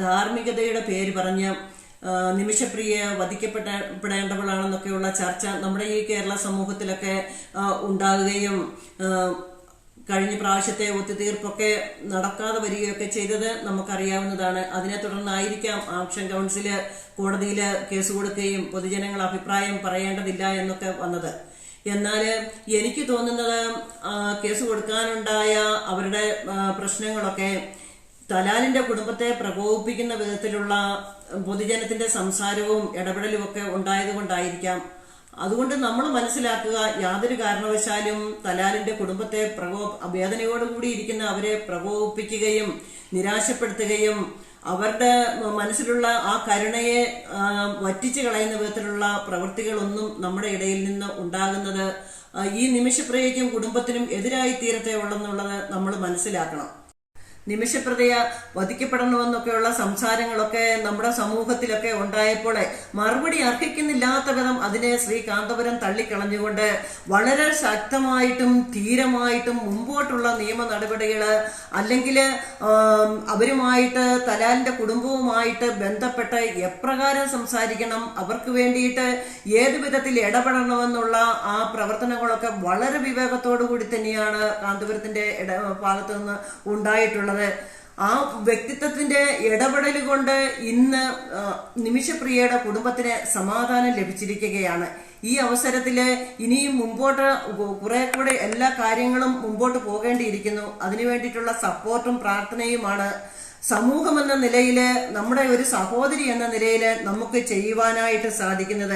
ധാർമ്മികതയുടെ പേര് പറഞ്ഞ് നിമിഷപ്രിയ വധിക്കപ്പെടേണ്ടവളാണെന്നൊക്കെയുള്ള ചർച്ച നമ്മുടെ ഈ കേരള സമൂഹത്തിലൊക്കെ ഉണ്ടാകുകയും കഴിഞ്ഞ പ്രാവശ്യത്തെ ഒത്തുതീർപ്പൊക്കെ നടക്കാതെ വരികയൊക്കെ ചെയ്തത് നമുക്കറിയാവുന്നതാണ്. അതിനെ തുടർന്നായിരിക്കാം ആക്ഷൻ കൗൺസില് കോടതിയിൽ കേസ് കൊടുക്കുകയും പൊതുജനങ്ങൾ അഭിപ്രായം പറയേണ്ടതില്ല എന്നൊക്കെ വന്നത്. എന്നാൽ എനിക്ക് തോന്നുന്നത് കേസ് കൊടുക്കാനുണ്ടായ അവരുടെ പ്രശ്നങ്ങളൊക്കെ തലാലിന്റെ കുടുംബത്തെ പ്രകോപിപ്പിക്കുന്ന വിധത്തിലുള്ള പൊതുജനത്തിന്റെ സംസാരവും ഇടപെടലും ഒക്കെ ഉണ്ടായത് കൊണ്ടായിരിക്കാം. അതുകൊണ്ട് നമ്മൾ മനസ്സിലാക്കുക, യാതൊരു കാരണവശാലും തലാലിന്റെ കുടുംബത്തെ വേദനയോടുകൂടി ഇരിക്കുന്ന അവരെ പ്രകോപിപ്പിക്കുകയും നിരാശപ്പെടുത്തുകയും അവരുടെ മനസ്സിലുള്ള ആ കരുണയെ വറ്റിച്ചു കളയുന്ന വിധത്തിലുള്ള പ്രവൃത്തികളൊന്നും നമ്മുടെ ഇടയിൽ നിന്ന് ഉണ്ടാകുന്നത് ഈ നിമിഷപ്രിയയ്ക്കും കുടുംബത്തിനും എതിരായി തീരത്തെ ഉള്ളെന്നുള്ളത് നമ്മൾ മനസ്സിലാക്കണം. നിമിഷപ്രിയ വധിക്കപ്പെടണമെന്നൊക്കെയുള്ള സംസാരങ്ങളൊക്കെ നമ്മുടെ സമൂഹത്തിലൊക്കെ ഉണ്ടായപ്പോൾ മറുപടി അർഹിക്കുന്നില്ലാത്ത വിധം അതിനെ ശ്രീ കാന്തപുരം തള്ളിക്കളഞ്ഞുകൊണ്ട് വളരെ ശക്തമായിട്ടും ധീരമായിട്ടും മുമ്പോട്ടുള്ള നിയമ നടപടികള് അല്ലെങ്കിൽ അവരുമായിട്ട് തലാലിന്റെ കുടുംബവുമായിട്ട് ബന്ധപ്പെട്ട് എപ്രകാരം സംസാരിക്കണം, അവർക്ക് വേണ്ടിയിട്ട് ഏത് വിധത്തിൽ ഇടപെടണമെന്നുള്ള ആ പ്രവർത്തനങ്ങളൊക്കെ വളരെ വിവേകത്തോടു കൂടി തന്നെയാണ് കാന്തപുരത്തിന്റെ ഭാഗത്തു നിന്ന് ഉണ്ടായിട്ടുള്ളത്. ആ വ്യക്തിത്വത്തിന്റെ ഇടപെടൽ കൊണ്ട് ഇന്ന് നിമിഷപ്രിയയുടെ കുടുംബത്തിന് സമാധാനം ലഭിച്ചിരിക്കുകയാണ്. ഈ അവസരത്തില് ഇനിയും മുമ്പോട്ട് കുറെ കൂടെ എല്ലാ കാര്യങ്ങളും മുമ്പോട്ട് പോകേണ്ടിയിരിക്കുന്നു. അതിനു വേണ്ടിയിട്ടുള്ള സപ്പോർട്ടും പ്രാർത്ഥനയുമാണ് സമൂഹം എന്ന നിലയില്, നമ്മുടെ ഒരു സഹോദരി എന്ന നിലയില് നമുക്ക് ചെയ്യുവാനായിട്ട് സാധിക്കുന്നത്.